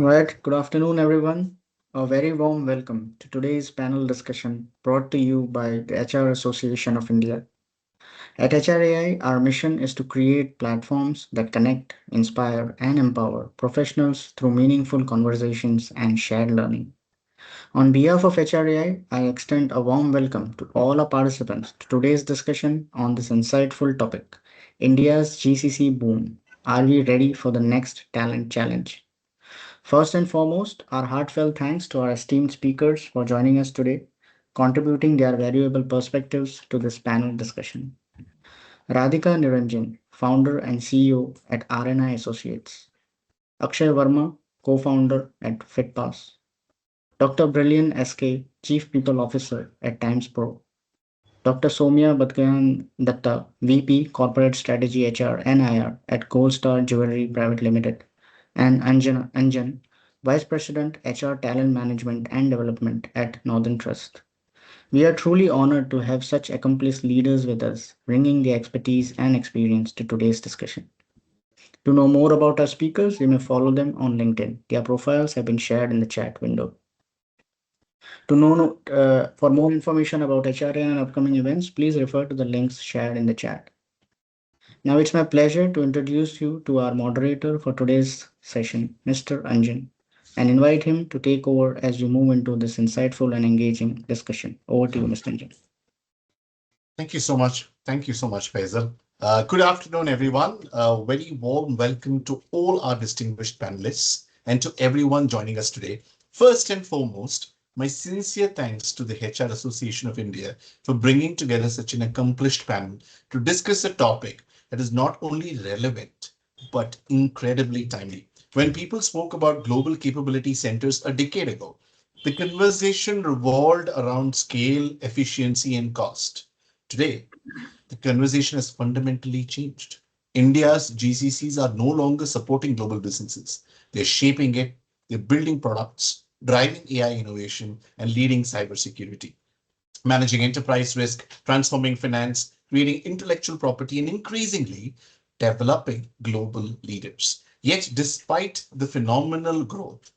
Right, good afternoon, everyone. A very warm welcome to today's panel discussion brought to you by the HR Association of India. At HRAI, our mission is to create platforms that connect, inspire, and empower professionals through meaningful conversations and shared learning. On behalf of HRAI, I extend a warm welcome to all our participants to today's discussion on this insightful topic India's GCC boom. Are we ready for the next talent challenge? First and foremost, our heartfelt thanks to our esteemed speakers for joining us today, contributing their valuable perspectives to this panel discussion. Radhika Niranjan, founder and CEO at RNI Associates. Akshay Verma, co-founder at FitPass. Dr. Brilliant SK, Chief People Officer at Times Pro. Dr. Somya Badgayan Datta, VP Corporate Strategy HR and IR at Gold Star Jewelry Private Limited, and Anjan, Vice President HR Talent Management and Development at Northern Trust. We are truly honored to have such accomplished leaders with us, bringing the expertise and experience to today's discussion. To know more about our speakers, you may follow them on LinkedIn. Their profiles have been shared in the chat window. For more information about HRA and upcoming events, please refer to the links shared in the chat. Now it's my pleasure to introduce you to our moderator for today's session, Mr. Anjan, and invite him to take over as we move into this insightful and engaging discussion. Over to you, Mr. Anjan. Thank you so much. Thank you so much, Faisal. Good afternoon, everyone. A very warm welcome to all our distinguished panelists and to everyone joining us today. First and foremost, my sincere thanks to the HR Association of India for bringing together such an accomplished panel to discuss a topic that is not only relevant, but incredibly timely. When people spoke about global capability centers a decade ago, the conversation revolved around scale, efficiency, and cost. Today, the conversation has fundamentally changed. India's GCCs are no longer supporting global businesses. They're shaping it, they're building products, driving AI innovation, and leading cybersecurity, managing enterprise risk, transforming finance, creating intellectual property, and increasingly developing global leaders. Yet, despite the phenomenal growth,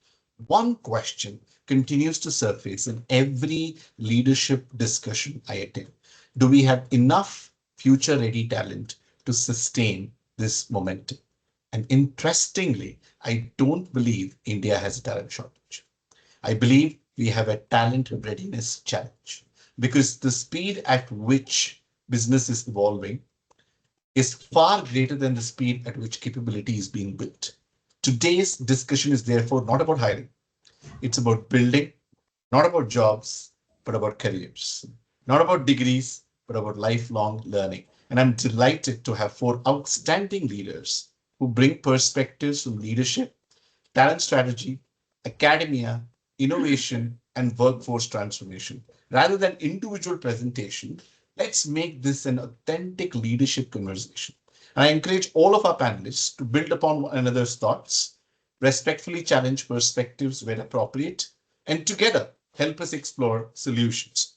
one question continues to surface in every leadership discussion I attend. Do we have enough future ready talent to sustain this momentum? And interestingly, I don't believe India has a talent shortage. I believe we have a talent readiness challenge because the speed at which business is evolving is far greater than the speed at which capability is being built. Today's discussion is therefore not about hiring, it's about building, not about jobs, but about careers, not about degrees, but about lifelong learning. And I'm delighted to have four outstanding leaders who bring perspectives from leadership, talent strategy, academia, innovation, and workforce transformation. Rather than individual presentation, let's make this an authentic leadership conversation. And I encourage all of our panelists to build upon one another's thoughts, respectfully challenge perspectives where appropriate, and together help us explore solutions.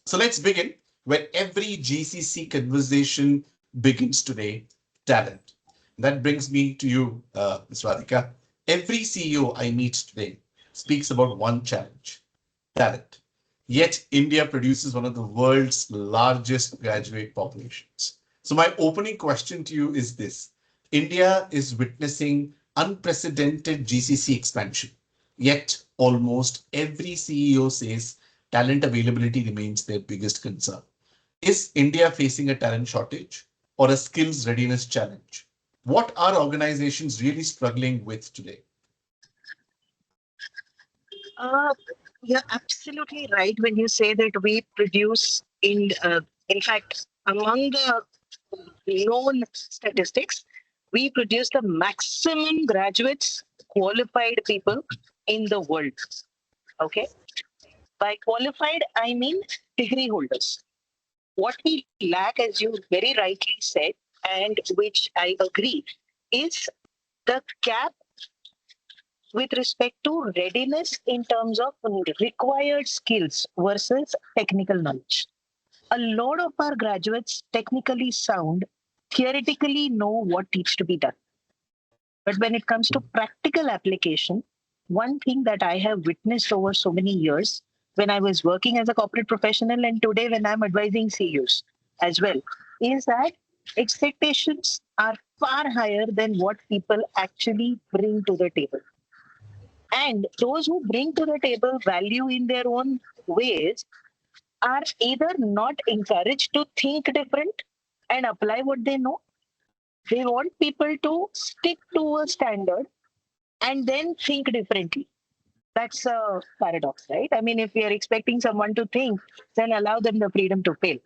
So let's begin where every GCC conversation begins today, talent. That brings me to you, Ms. Radhika. Every CEO I meet today speaks about one challenge, talent. Yet India produces one of the world's largest graduate populations. So my opening question to you is this. India is witnessing unprecedented GCC expansion. Yet almost every CEO says talent availability remains their biggest concern. Is India facing a talent shortage or a skills readiness challenge? What are organizations really struggling with today? Uh, you're absolutely right when you say that we produce in fact, among the known statistics, we produce the maximum graduates, qualified people in the world. Okay. By qualified, I mean degree holders. What we lack, as you very rightly said, and which I agree, is the gap with respect to readiness in terms of required skills versus technical knowledge. A lot of our graduates technically sound, theoretically know what needs to be done. But when it comes to practical application, one thing that I have witnessed over so many years when I was working as a corporate professional and today when I'm advising CEOs as well, is that expectations are far higher than what people actually bring to the table. And those who bring to the table value in their own ways are either not encouraged to think different and apply what they know. They want people to stick to a standard and then think differently. That's a paradox, right? I mean, if we are expecting someone to think, then allow them the freedom to fail.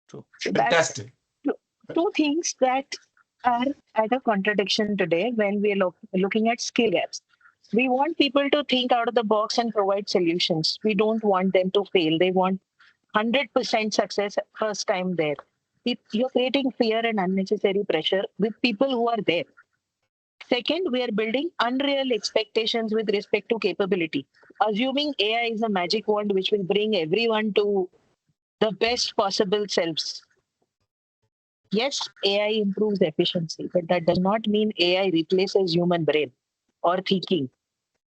True. So that's Fantastic. two things that are at a contradiction today when we are looking at skill gaps. We want people to think out of the box and provide solutions. We don't want them to fail. They want 100% success first time there. You're creating fear and unnecessary pressure with people who are there. Second, we are building unreal expectations with respect to capability. Assuming AI is a magic wand which will bring everyone to the best possible selves. Yes, AI improves efficiency, but that does not mean AI replaces human brain or thinking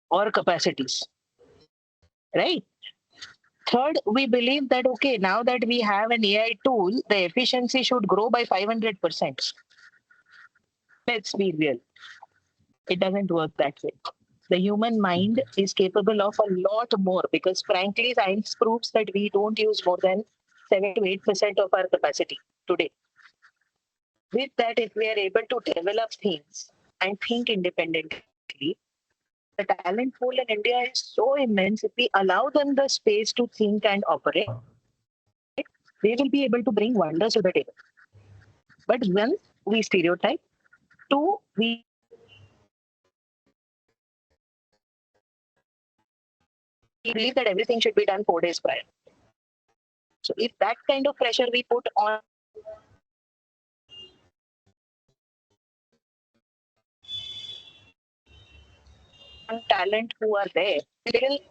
or capacities, right? Third, we believe that, okay, now that we have an AI tool, the efficiency should grow by 500%. Let's be real. It doesn't work that way. The human mind is capable of a lot more because, frankly, science proves that we don't use more than 7 to 8% of our capacity today. With that, if we are able to develop things and think independently, the talent pool in India is so immense. If we allow them the space to think and operate, they will be able to bring wonders to the table. But one, we stereotype. Two, we believe that everything should be done 4 days prior. So if that kind of pressure we put on talent who are there,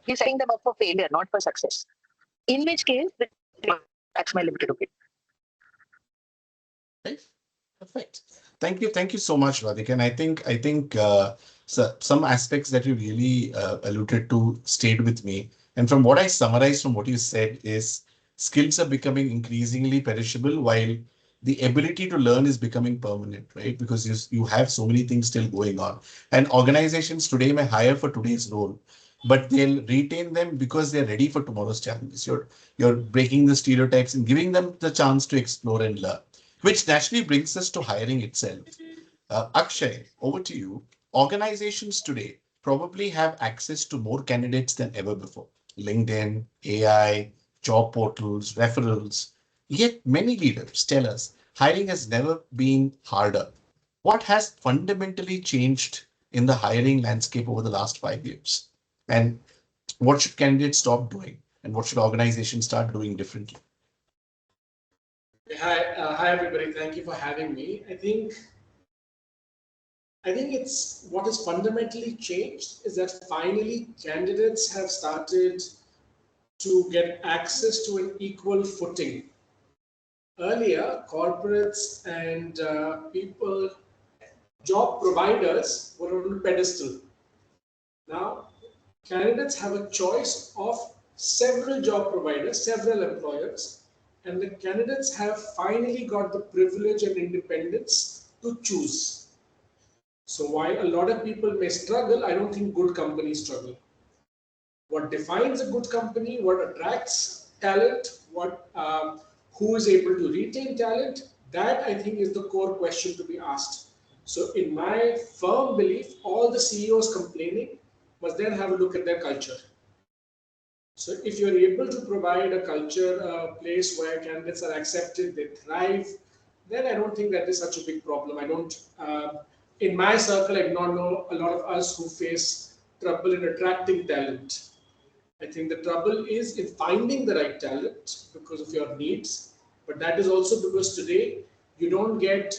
we're setting them up for failure, not for success. In which case, that's my limited opinion. Okay, perfect. Thank you so much, Radhika. And I think so, some aspects that you really alluded to stayed with me. And from what I summarized from what you said is skills are becoming increasingly perishable, while the ability to learn is becoming permanent, right? Because you have so many things still going on. And organizations today may hire for today's role, but they'll retain them because they're ready for tomorrow's challenges. You're breaking the stereotypes and giving them the chance to explore and learn, which naturally brings us to hiring itself. Akshay, over to you. Organizations today probably have access to more candidates than ever before. LinkedIn, AI, job portals, referrals. Yet many leaders tell us hiring has never been harder. What has fundamentally changed in the hiring landscape over the last 5 years? And what should candidates stop doing? And what should organizations start doing differently? Hi everybody. Thank you for having me. I think it's what has fundamentally changed is that finally candidates have started to get access to an equal footing. Earlier, corporates and people, job providers were on a pedestal. Now, candidates have a choice of several job providers, several employers, and the candidates have finally got the privilege and independence to choose. So while a lot of people may struggle, I don't think good companies struggle. What defines a good company, what attracts talent, who is able to retain talent, that I think is the core question to be asked. So in my firm belief, all the CEOs complaining must then have a look at their culture. So if you're able to provide a culture, a place where candidates are accepted, they thrive, then I don't think that is such a big problem. I don't, in my circle, I do not know a lot of us who face trouble in attracting talent. I think the trouble is in finding the right talent because of your needs, but that is also because today you don't get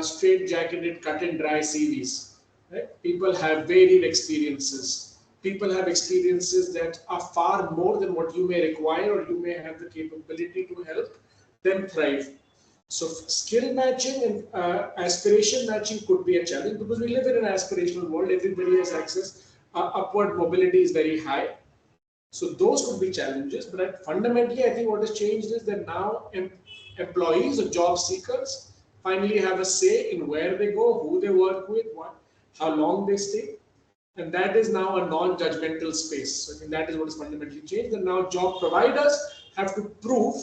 straight-jacketed, cut and dry CVs. Right? People have varied experiences. People have experiences that are far more than what you may require, or you may have the capability to help them thrive. So skill matching and aspiration matching could be a challenge because we live in an aspirational world. Everybody has access. Upward mobility is very high. So those could be challenges. But fundamentally, I think what has changed is that now employees or job seekers finally have a say in where they go, who they work with, how long they stay. And that is now a non-judgmental space. So I think that is what has fundamentally changed. And now job providers have to prove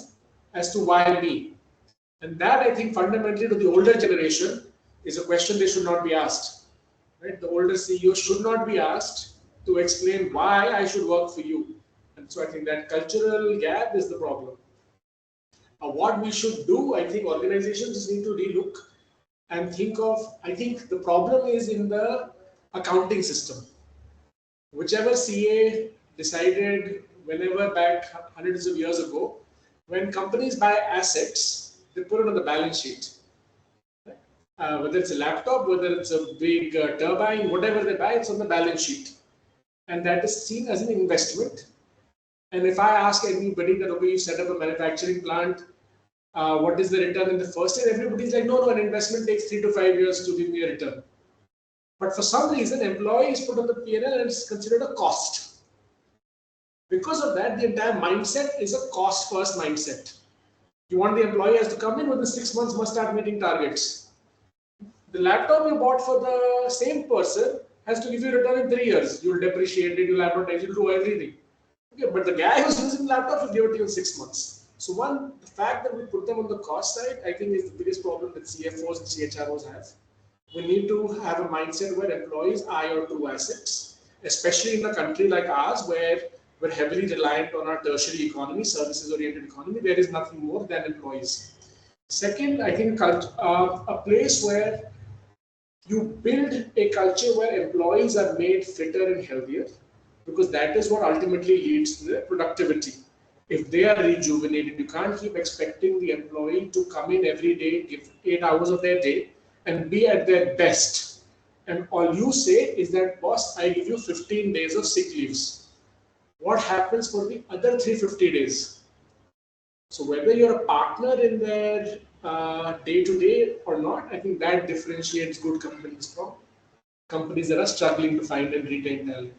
as to why me. And that, I think, fundamentally to the older generation is a question they should not be asked. Right? The older CEOs should not be asked to explain why I should work for you. And so I think that cultural gap is the problem. What we should do, I think organizations need to relook and think of, I think the problem is in the accounting system. Whichever CA decided whenever back hundreds of years ago, when companies buy assets, they put it on the balance sheet. Whether it's a laptop, whether it's a big turbine, whatever they buy, it's on the balance sheet. And that is seen as an investment. And if I ask anybody that, okay, you set up a manufacturing plant, what is the return in the first year? Everybody's like, no, an investment takes 3 to 5 years to give me a return. But for some reason, employee is put on the P&L and it's considered a cost. Because of that, the entire mindset is a cost first mindset. You want the employee has to come in within 6 months, must start meeting targets. The laptop you bought for the same person has to give you return in 3 years. You'll depreciate it, you'll advertise, you'll do everything. Okay, but the guy who's using the laptop will give it to you in 6 months. So the fact that we put them on the cost side, I think is the biggest problem that CFOs and CHROs have. We need to have a mindset where employees are your true assets, especially in a country like ours where we're heavily reliant on our tertiary economy, services-oriented economy. There is nothing more than employees. Second, I think a place where you build a culture where employees are made fitter and healthier, because that is what ultimately leads to their productivity. If they are rejuvenated, you can't keep expecting the employee to come in every day, give 8 hours of their day, and be at their best. And all you say is that, boss, I give you 15 days of sick leaves. What happens for the other 350 days? So whether you're a partner in their day-to-day or not, I think that differentiates good companies from companies that are struggling to find and retain talent.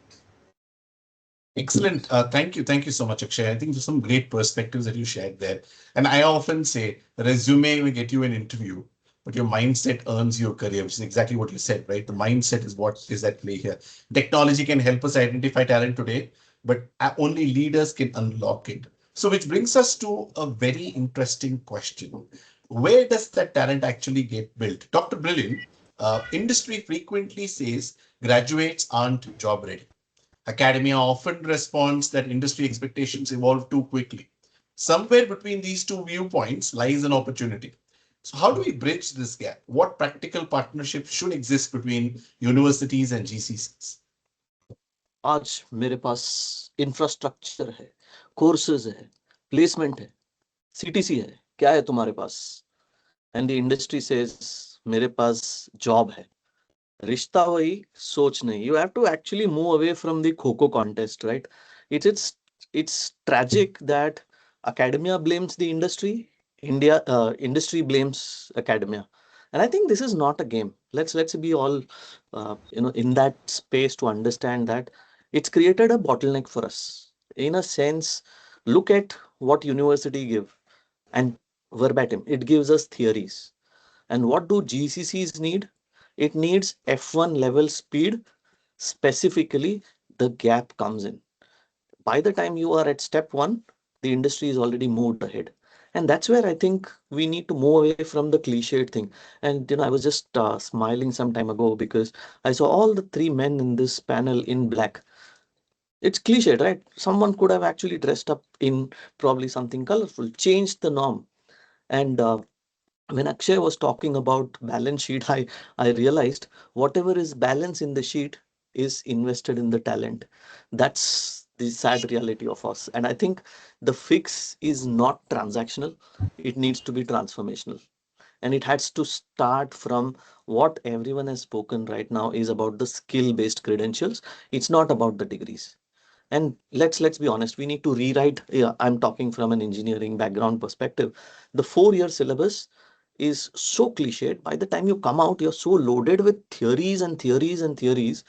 Excellent. Thank you. Thank you so much, Akshay. I think there's some great perspectives that you shared there. And I often say, resume will get you an interview, but your mindset earns your career, which is exactly what you said, right? The mindset is what is at play here. Technology can help us identify talent today, but only leaders can unlock it. So, which brings us to a very interesting question. Where does that talent actually get built? Dr. Brilliant, industry frequently says graduates aren't job ready. Academia often responds that industry expectations evolve too quickly. Somewhere between these two viewpoints lies an opportunity. So, how do we bridge this gap? What practical partnership should exist between universities and GCCs? आज मेरे पास infrastructure है, courses है, placement है, CTC है, क्या है तुम्हारे पास? And the industry says मेरे पास जॉब है. रिश्ता वही, सोच नहीं. You have to actually move away from the Kho contest, right? It's tragic that academia blames the industry, industry blames academia, and I think this is not a game. Let's be all in that space to understand that it's created a bottleneck for us. In a sense, look at what university give, and verbatim, it gives us theories. And what do GCCs need? It needs F1 level speed. Specifically, the gap comes in. By the time you are at step one, the industry is already moved ahead. And that's where I think we need to move away from the cliched thing. And I was just smiling some time ago because I saw all the three men in this panel in black. It's cliched, right? Someone could have actually dressed up in probably something colorful, changed the norm. And when Akshay was talking about balance sheet, I realized whatever is balance in the sheet is invested in the talent. That's the sad reality of us. And I think the fix is not transactional. It needs to be transformational. And it has to start from what everyone has spoken right now is about the skill-based credentials. It's not about the degrees. And let's be honest, we need to rewrite. Yeah, I'm talking from an engineering background perspective. The 4-year syllabus is so cliched. By the time you come out, you're so loaded with theories and theories and theories.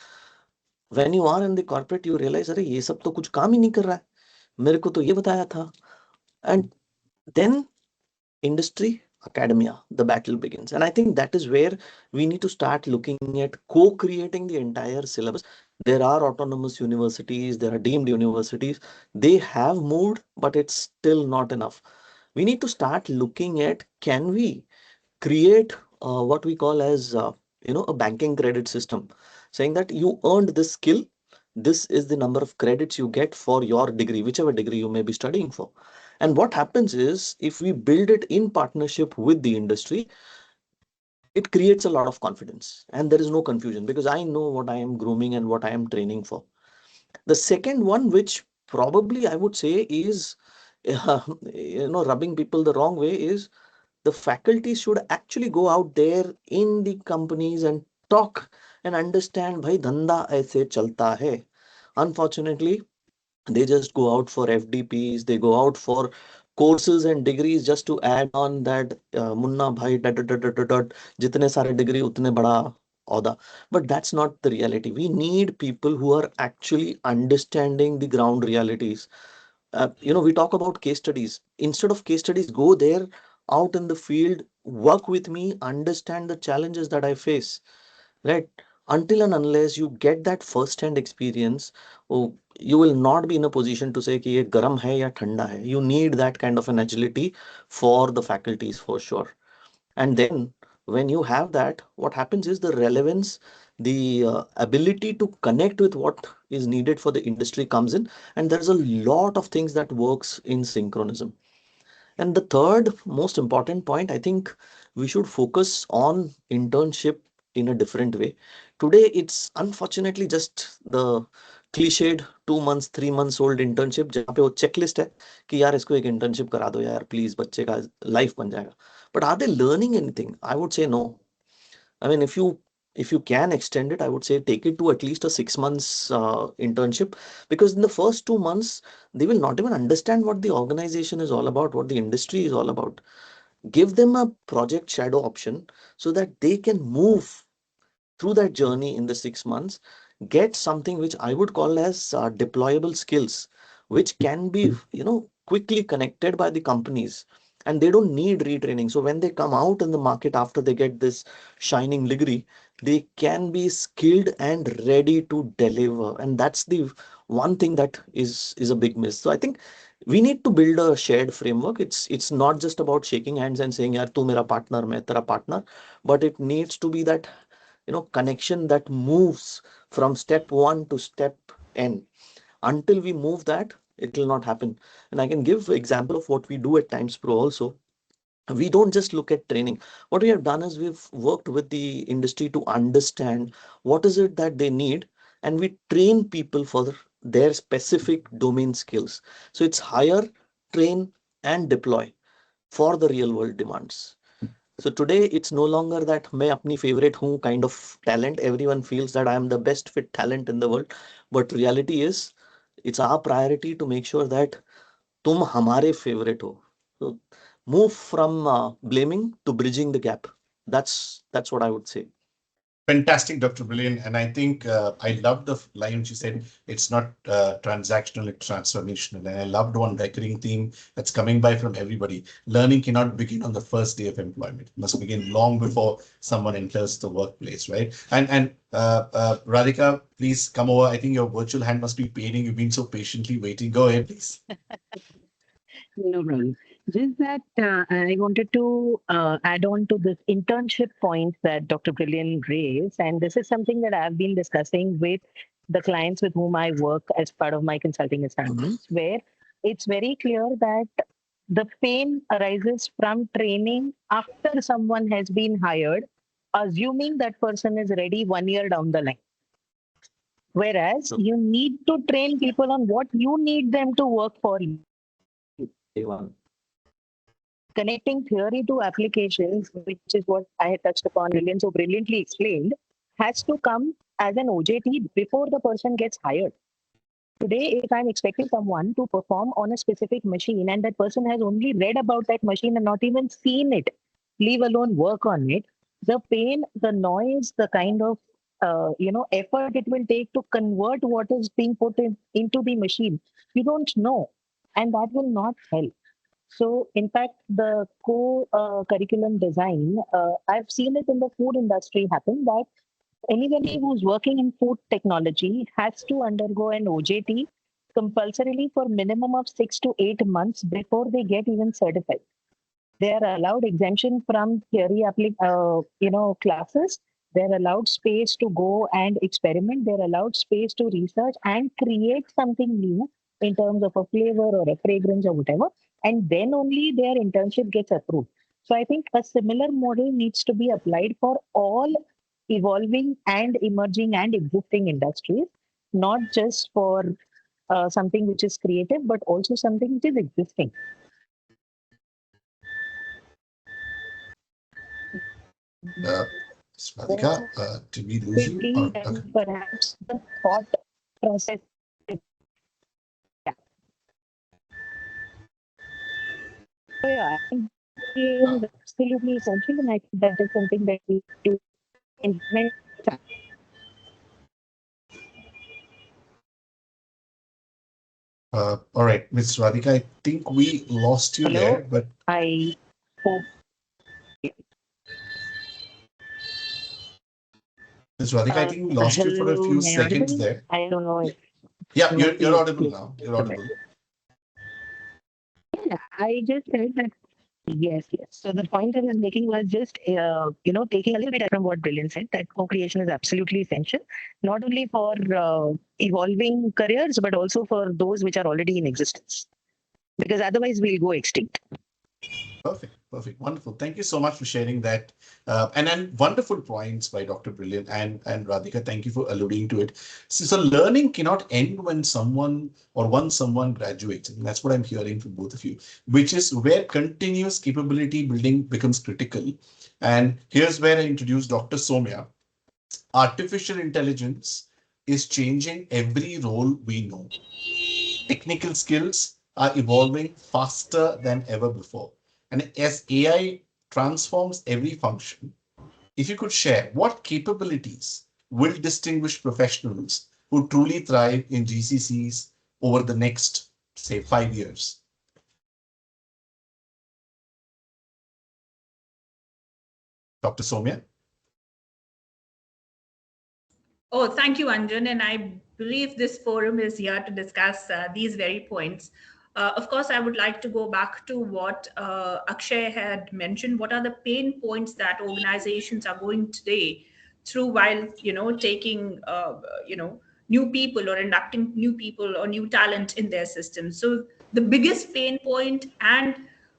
When you are in the corporate, you realize, अरे ये सब तो कुछ काम ही नहीं कर रहा है, मेरे को तो ये बताया था. And then industry, academia, the battle begins. And I think that is where we need to start looking at co-creating the entire syllabus. There are autonomous universities, there are deemed universities. They have moved, but it's still not enough. We need to start looking at, can we create what we call as a banking credit system, saying that you earned this skill, this is the number of credits you get for your degree, whichever degree you may be studying for. And what happens is, if we build it in partnership with the industry, it creates a lot of confidence and there is no confusion, because I know what I am grooming and what I am training for. The second one, which probably I would say is rubbing people the wrong way, is the faculty should actually go out there in the companies and talk and understand, bhai dhanda aise chalta hai. Unfortunately, they just go out for FDPs, they go out for courses and degrees just to add on that munna bhai dot dot dot dot dot, jitne sare degree utne bada auda. But that's not the reality. We need people who are actually understanding the ground realities. We talk about case studies. Instead of case studies, go there out in the field, work with me, understand the challenges that I face, right? Until and unless you get that first hand experience, oh, you will not be in a position to say कि ये गर्म है या ठंडा है. You need that kind of an agility for the faculties, for sure. And then when you have that, what happens is the relevance, the ability to connect with what is needed for the industry comes in, and there's a lot of things that works in synchronism. And the third most important point, I think we should focus on internship in a different way. Today, it's unfortunately just the cliched 2 months, 3 months old internship, जहाँ पे वो checklist है कि यार इसको एक internship करा दो यार please, बच्चे का life बन जाएगा. But are they learning anything? I would say no. I mean, if you can extend it, I would say take it to at least a 6 months internship, because in the first 2 months, they will not even understand what the organization is all about, what the industry is all about. Give them a project shadow option so that they can move through that journey in the 6 months, get something which I would call as deployable skills, which can be, quickly connected by the companies, and they don't need retraining. So when they come out in the market after they get this shining degree, they can be skilled and ready to deliver. And that's the one thing that is a big miss. So I think we need to build a shared framework. It's not just about shaking hands and saying, yaar, tu mera partner, main tera partner, but it needs to be that connection that moves from step 1 to step n. Until we move that, it will not happen. And I can give example of what we do at Times Pro also. We don't just look at training. What we have done is we've worked with the industry to understand what is it that they need, and we train people for their specific domain skills. So it's hire, train, and deploy for the real world demands. So today it's no longer that मैं अपनी favorite हूँ kind of talent. Everyone feels that I am the best fit talent in the world. But reality is, it's our priority to make sure that तुम हमारे favorite हो. So move from blaming to bridging the gap. That's what I would say. Fantastic, Dr. Brilliant. And I think I love the line she said, it's not transactional, it's transformational. And I loved one recurring theme that's coming by from everybody. Learning cannot begin on the first day of employment. It must begin long before someone enters the workplace, right? And Radhika, please come over. I think your virtual hand must be paining. You've been so patiently waiting. Go ahead, please. No problem. Just that I wanted to add on to this internship point that Dr. Brilliant raised. And this is something that I've been discussing with the clients with whom I work as part of my consulting assignments, where it's very clear that the pain arises from training after someone has been hired, assuming that person is ready 1 year down the line. Whereas you need to train people on what you need them to work for you. Day one. Connecting theory to applications, which is what I had touched upon, Brilliant so brilliantly explained, has to come as an OJT before the person gets hired. Today, if I'm expecting someone to perform on a specific machine and that person has only read about that machine and not even seen it, leave alone work on it. The pain, the noise, the kind of effort it will take to convert what is being put into the machine, you don't know, and that will not help. So, in fact, the co-curriculum design, I've seen it in the food industry happen that anybody who's working in food technology has to undergo an OJT compulsorily for minimum of 6 to 8 months before they get even certified. They are allowed exemption from theory classes. They're allowed space to go and experiment. They're allowed space to research and create something new in terms of a flavor or a fragrance or whatever. And then only their internship gets approved. So I think a similar model needs to be applied for all evolving and emerging and existing industries, not just for something which is creative, but also something which is existing. Radhika, did we lose you? Or, okay. And perhaps the thought process. So yeah, I think is absolutely essential, and I think that is something that we do implement. All right, Ms. Radhika, I think we lost you Hello, there, but I hope. Ms. Radhika, I think we lost you for a Hello, few am I seconds audible? there. I don't know if Yeah, my you're few audible clicks now. You're a bit. audible. Yeah, I just said that. Yes, yes. So the point I was making was just, taking a little bit from what Brilliant said, that co-creation is absolutely essential, not only for evolving careers, but also for those which are already in existence, because otherwise we'll go extinct. Perfect, perfect, wonderful. Thank you so much for sharing that, and wonderful points by Dr. Brilliant and Radhika. Thank you for alluding to it. So learning cannot end when someone or once someone graduates. And that's what I'm hearing from both of you, which is where continuous capability building becomes critical. And here's where I introduce Dr. Somya. Artificial intelligence is changing every role we know. Technical skills are evolving faster than ever before. And as AI transforms every function, if you could share what capabilities will distinguish professionals who truly thrive in GCCs over the next, say, 5 years? Dr. Somya? Oh, thank you, Anjan. And I believe this forum is here to discuss these very points. Of course, I would like to go back to what Akshay had mentioned. What are the pain points that organizations are going today through while taking new people or inducting new people or new talent in their system? So the biggest pain point and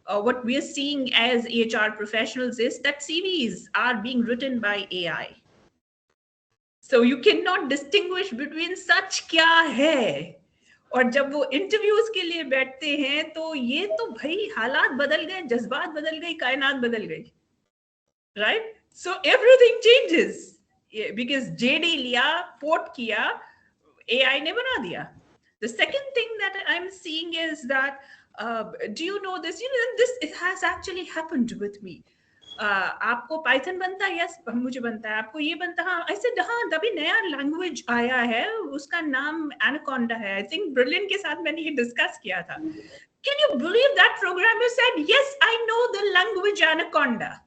what we are seeing as HR professionals is that CVs are being written by AI. So you cannot distinguish between सच क्या है और जब वो interviews के लिए बैठते हैं तो ये तो भाई हालात बदल गए, जज्बात बदल गई, कायनात बदल गई, right? So everything changes because JD लिया, पोर्ट किया, AI ने बना दिया. The second thing that I'm seeing is that do you know this? This it has actually happened with me. आपको पाइथन बनता है? यस, मुझे बनता है. आपको ये बनता है? हाँ, ऐसे हाँ, तभी नया लैंग्वेज आया है, उसका नाम एनाकोंडा है. आई थिंक ब्रिलियंट के साथ मैंने ये डिस्कस किया था. Can you believe that programmer said, yes, I know the language anaconda?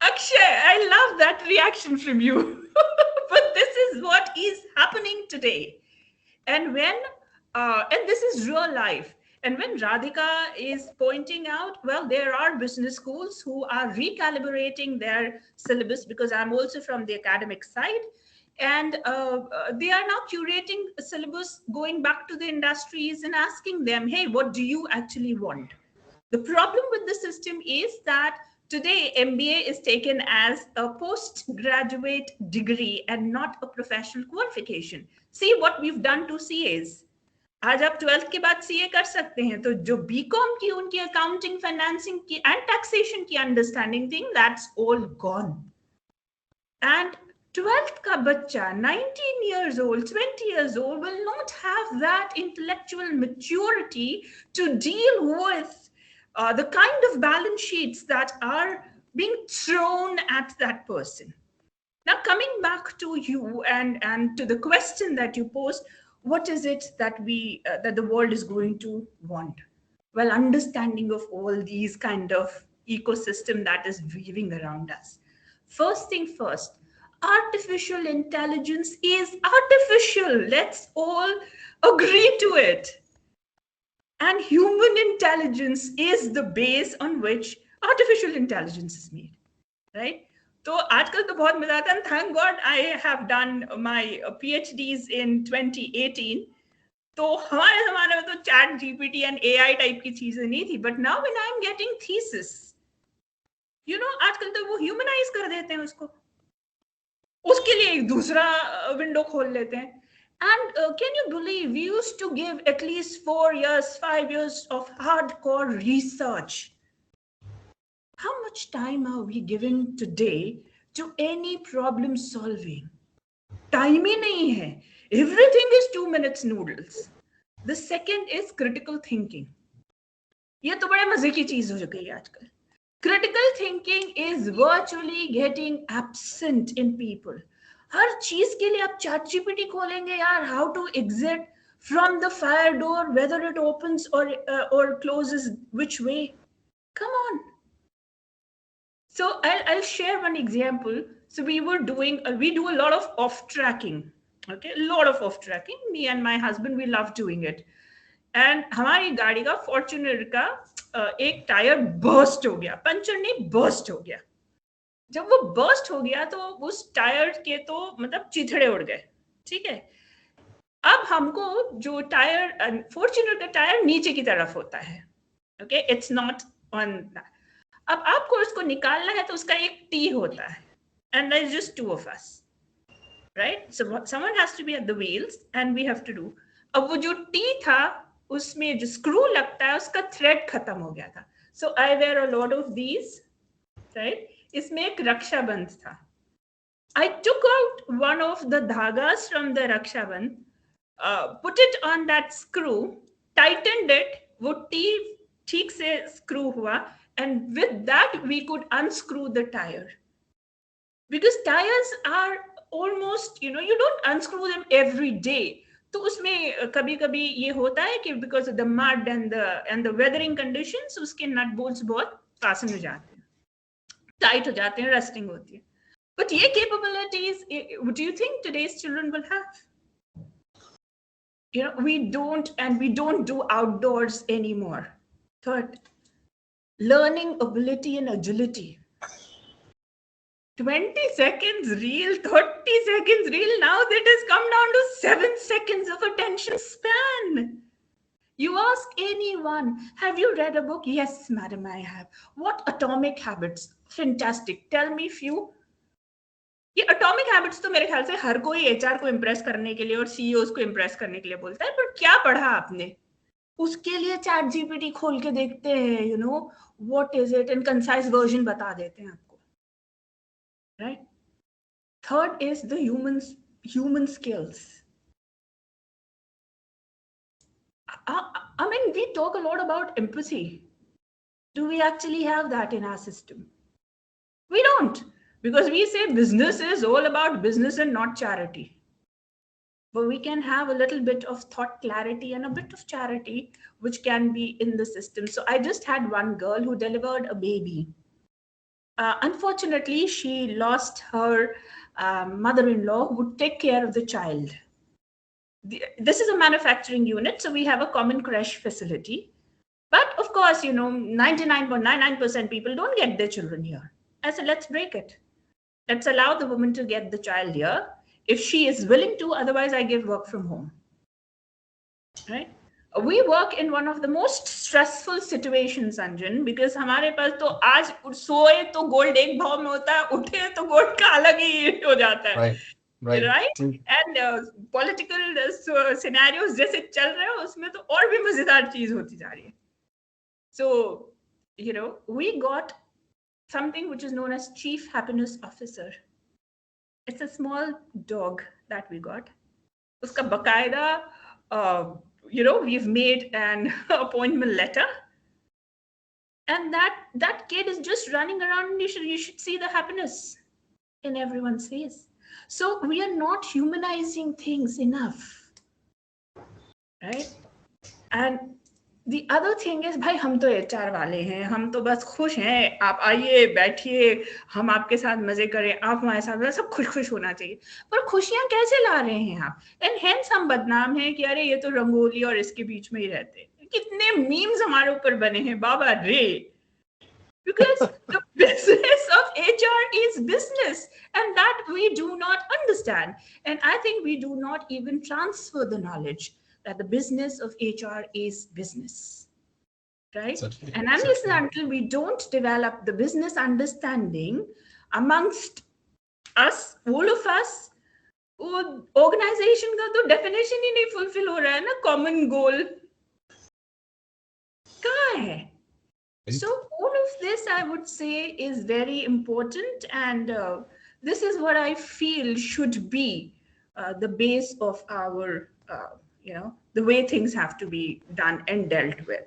Akshay, I love that reaction from you. But this is what is happening today. And this is real life. And when Radhika is pointing out, well, there are business schools who are recalibrating their syllabus, because I'm also from the academic side, and they are now curating a syllabus, going back to the industries and asking them, hey, what do you actually want? The problem with the system is that today MBA is taken as a postgraduate degree and not a professional qualification. See what we've done to CAs. आज आप 12th के बाद CA कर सकते हैं, तो जो BCom की उनकी अकाउंटिंग, फाइनेंसिंग की एंड टैक्सेशन की understanding thing, that's all gone. And 12th का बच्चा 19 years old, 20 years old will not have that intellectual maturity to deal with the kind of balance sheets that are being thrown at that person. Now, coming back to you and to the question that you posed, what is it that that the world is going to want? Well, understanding of all these kind of ecosystem that is weaving around us. First thing first, artificial intelligence is artificial. Let's all agree to it. And human intelligence is the base on which artificial intelligence is made, right? तो आजकल तो बहुत मजा आता है. Thank God I have done my PhDs in 2018. तो हमारे ज़माने में तो chat GPT and AI type की चीजें नहीं थी. But now when I'm getting thesis, आजकल तो वो ह्यूमनाइज कर देते हैं उसको. उसके लिए एक दूसरा विंडो खोल लेते हैं. And can you believe we used to give at least 4 years, 5 years of hardcore research? How much time are we giving today to any problem solving? Time ही नहीं है. Everything is 2 minutes noodles. The second is critical thinking. ये तो बड़े मजे की चीज हो गई है आजकल. Critical thinking is virtually getting absent in people. हर चीज के लिए आप चैट जीपीटी खोलेंगे यार. How to exit from the fire door, whether it opens or closes, which way? Come on. So I'll share one example. So we do a lot of off tracking. Okay, a lot of off tracking. Me and my husband, we love doing it. And हमारी गाड़ी का Fortuner का एक tyre burst हो गया. Puncture नहीं, burst हो गया. जब वो बर्स्ट हो गया तो उस टायर के तो मतलब चिथड़े उड़ गए. ठीक है. अब हमको जो टायर, फॉर्च्यूनर का टायर नीचे की तरफ होता है. Okay, it's not on that. अब आपको उसको निकालना है तो उसका एक टी होता है. And there's just 2 of us, right? So someone has to be at the wheels and we have to do. अब वो जो टी था उसमें जो स्क्रू लगता है उसका थ्रेड खत्म हो गया था. So I wear a lot of these, right? इसमें एक रक्षाबंध था. I took out one of the धागाs from the रक्षाबंध, put it on that screw, tightened it, वो टी ठीक से स्क्रू हुआ, and with that we could unscrew the tire. Because tires are almost, you don't unscrew them every day. तो उसमें कभी-कभी ये होता है कि because of the mud and the weathering conditions, उसके nut bolts बहुत fasten हो जाते हैं, tight हो जाते हैं, rusting होती है. But ये capabilities, do you think today's children will have? We don't do outdoors anymore. Third, learning ability and agility. 20 seconds reel, 30 seconds reel, now that has come down to 7 seconds of attention span. You ask anyone, have you read a book? Yes, madam, I have. What Atomic Habits? Fantastic. Tell me few. ये Atomic Habits तो मेरे ख्याल से हर कोई HR को impress करने के लिए और CEOs को impress करने के लिए बोलता है, पर क्या पढ़ा आपने? उसके लिए चैट जीपीटी खोल के देखते हैं, what is it, and concise version बता देते हैं आपको. Right? Third is the human skills. I mean, we talk a lot about empathy. Do we actually have that in our system? We don't, because we say business is all about business and not charity. But we can have a little bit of thought clarity and a bit of charity, which can be in the system. So I just had one girl who delivered a baby. Unfortunately, she lost her mother-in-law who would take care of the child. This is a manufacturing unit, so we have a common creche facility. But of course, 99.99% people don't get their children here. I said, let's break it. Let's allow the woman to get the child here if she is willing to. Otherwise, I give work from home. Right? We work in one of the most stressful situations, Anjan, because हमारे पास तो आज सोए तो gold एक भाव में होता है, उठे तो गोल्ड का अलग ही हो जाता है. Right? And political scenarios जैसे चल रहे हो उसमें तो और भी मजेदार चीज होती जा रही है. So, we got something which is known as Chief Happiness Officer. It's a small dog that we got. Uska bakaida, we've made an appointment letter. And that kid is just running around, and you should see the happiness in everyone's face. So we are not humanizing things enough, right? And the other thing is, भाई हम तो HR वाले हैं, हम तो बस खुश हैं, आप आइए बैठिए, हम आपके साथ मजे करें, आप हमारे साथ, सब खुश खुश होना चाहिए। पर खुशियां कैसे ला रहे हैं आप? एंड हेंस हम बदनाम हैं कि अरे ये तो रंगोली और इसके बीच में ही रहते हैं। कितने मीम्स हमारे ऊपर बने हैं बाबा रे, because the business of HR is business, and that we do not understand. And I think we do not even transfer the knowledge that the business of HR is business, right? Certainly, And unless and certainly. until we don't develop the business understanding amongst us, all of us, वो organisation का तो definition ही नहीं fulfil हो रहा है ना, common goal कहाँ है? So all of this, I would say, is very important, and this is what I feel should be the base of our, the way things have to be done and dealt with.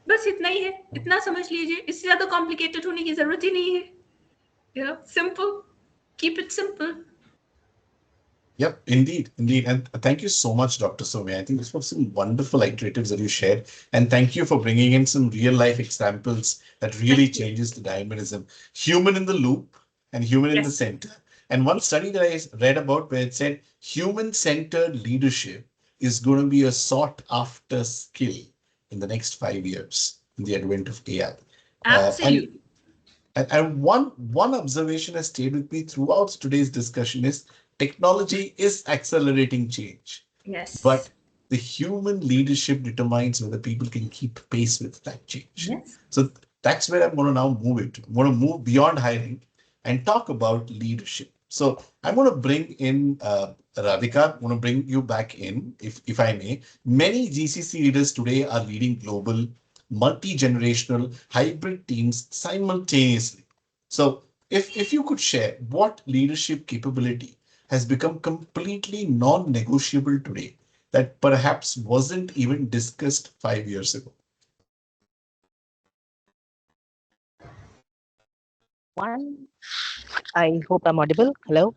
बस इतना ही है, इतना समझ लीजिए, इससे ज़्यादा complicated होने की ज़रूरत ही नहीं है. Simple, keep it simple. Yep, indeed, indeed. And thank you so much, Dr. Soumya. I think this was some wonderful iteratives that you shared. And thank you for bringing in some real life examples that really changes the dynamism. Human in the loop and human in the center. And one study that I read about where it said human-centered leadership is going to be a sought after skill in the next 5 years in the advent of AI. Absolutely. And one observation has stayed with me throughout today's discussion is technology is accelerating change. Yes. But the human leadership determines whether people can keep pace with that change. Yes. So that's where I'm going to now move it. I'm going to move beyond hiring and talk about leadership. So I'm going to bring in Radhika. I'm going to bring you back in, if I may. Many GCC leaders today are leading global, multi-generational, hybrid teams simultaneously. So if you could share what leadership capability has become completely non-negotiable today that perhaps wasn't even discussed 5 years ago. One, I hope I'm audible. Hello.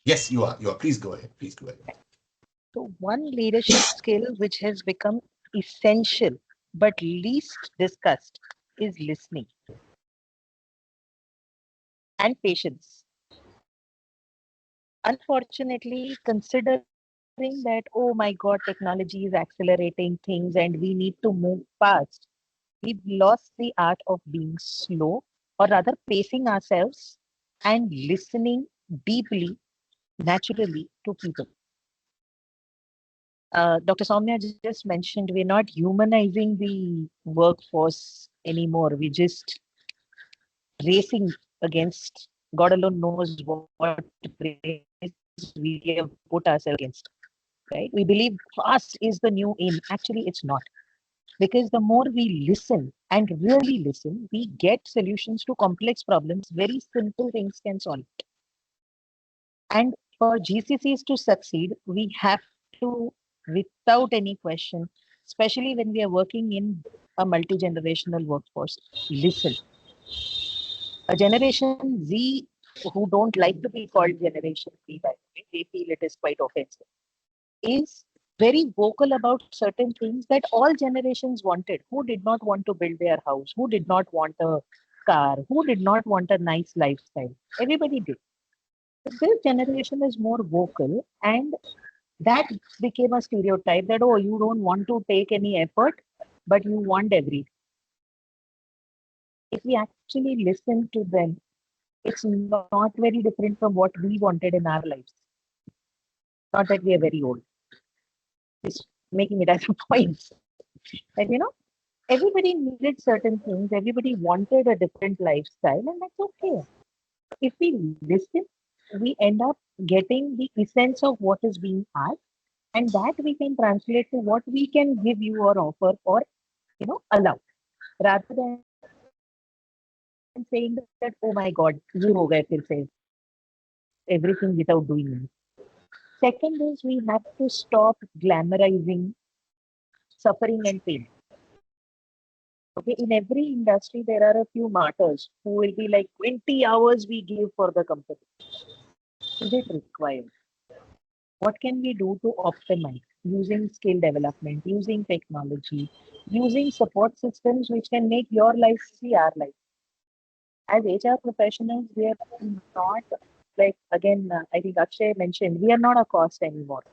Yes, you are. You are. Please go ahead. Please go ahead. So one leadership skill which has become essential but least discussed is listening and patience. Unfortunately, considering that, oh my God, technology is accelerating things and we need to move fast, we've lost the art of being slow, or rather pacing ourselves and listening deeply, naturally to people. Dr. Soumya just mentioned we're not humanizing the workforce anymore. We're just racing against God alone knows what race we have put ourselves against. Right? We believe fast is the new aim. Actually, it's not. Because the more we listen and really listen, we get solutions to complex problems. Very simple things can solve it. And for GCCs to succeed, we have to, without any question, especially when we are working in a multi-generational workforce, listen. A Generation Z who don't like to be called Generation Z, by the way, they feel it is quite offensive, is very vocal about certain things that all generations wanted. Who did not want to build their house? Who did not want a car? Who did not want a nice lifestyle? Everybody did. But this generation is more vocal, and that became a stereotype that, oh, you don't want to take any effort, but you want everything. If we actually listen to them, it's not very different from what we wanted in our lives. Not that we are very old. Just making it as a point. That, everybody needed certain things, everybody wanted a different lifestyle, and that's okay. If we listen, we end up getting the essence of what is being asked, and that we can translate to what we can give you or offer or allow, rather than saying that, oh my God, ये हो गए फिर से everything without doing it. Second is we have to stop glamorizing suffering and pain. Okay, in every industry, there are a few martyrs who will be like 20 hours we give for the company. Is it required? What can we do to optimize using skill development, using technology, using support systems which can make your life see our life? As HR professionals, we are not like, again, I think Akshay mentioned, we are not a cost anymore.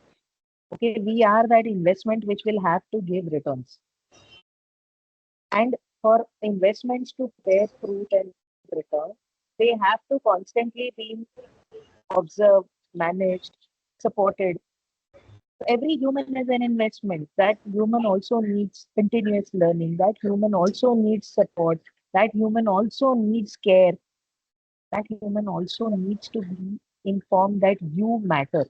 Okay, we are that investment which will have to give returns. And for investments to bear fruit and return, they have to constantly be observed, managed, supported. Every human is an investment. That human also needs continuous learning. That human also needs support. That human also needs care. That human also needs to be informed that you matter.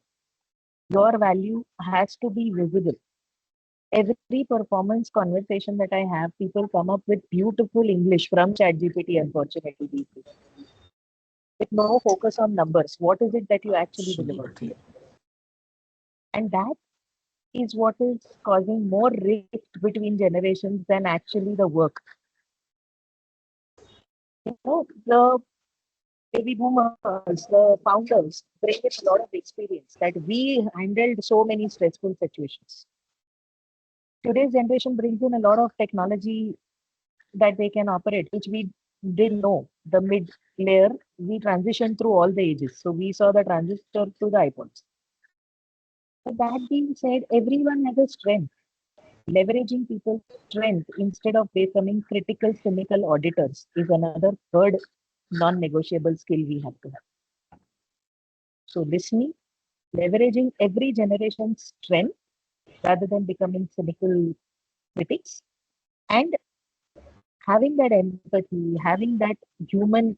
Your value has to be visible. Every performance conversation that I have, people come up with beautiful English from ChatGPT, unfortunately, these days, with no focus on numbers. What is it that you actually delivered? Absolutely. And that is what is causing more rift between generations than actually the work. The baby boomers, the founders, bring in a lot of experience that we handled so many stressful situations. Today's generation brings in a lot of technology that they can operate, which we didn't know. The mid layer, we transitioned through all the ages. So we saw the transistor to the iPods. But that being said, everyone has a strength. Leveraging people's strength instead of becoming critical, cynical auditors is another third non-negotiable skill we have to have. So listening, leveraging every generation's strength rather than becoming cynical critics, and having that empathy, having that human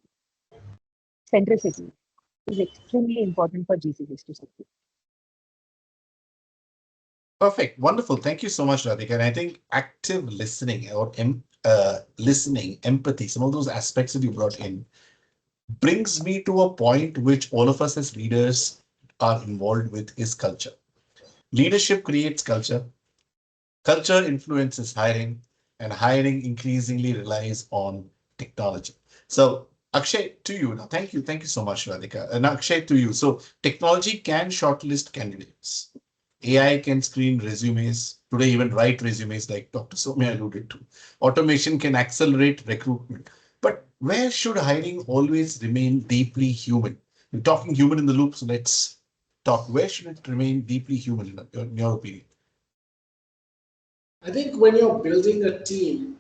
centricity is extremely important for GCCs to succeed. Perfect. Wonderful. Thank you so much, Radhika. And I think active listening or listening, empathy, some of those aspects that you brought in brings me to a point which all of us as leaders are involved with is culture. Leadership creates culture. Culture influences hiring, and hiring increasingly relies on technology. So, Akshay, to you now. Thank you so much, Radhika. And Akshay, to you. So, technology can shortlist candidates. AI can screen resumes. Today, even write resumes, like Dr. Soumya alluded to. Automation can accelerate recruitment. But where should hiring always remain deeply human? We're talking human in the loop, so let's talk. Where should it remain deeply human, in your opinion? I think when you're building a team,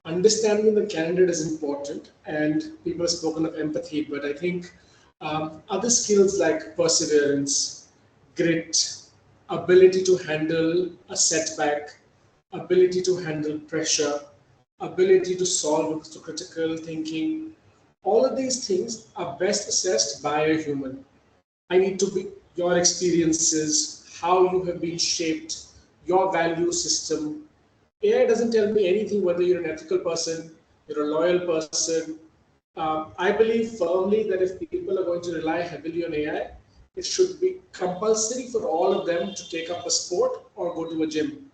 understanding the candidate is important, and people have spoken of empathy, but I think other skills like perseverance, grit, ability to handle a setback, ability to handle pressure, ability to solve to critical thinking, all of these things are best assessed by a human. I need to be your experiences, how you have been shaped, your value system. AI doesn't tell me anything whether you're an ethical person, you're a loyal person. I believe firmly that if people are going to rely heavily on AI, it should be compulsory for all of them to take up a sport or go to a gym,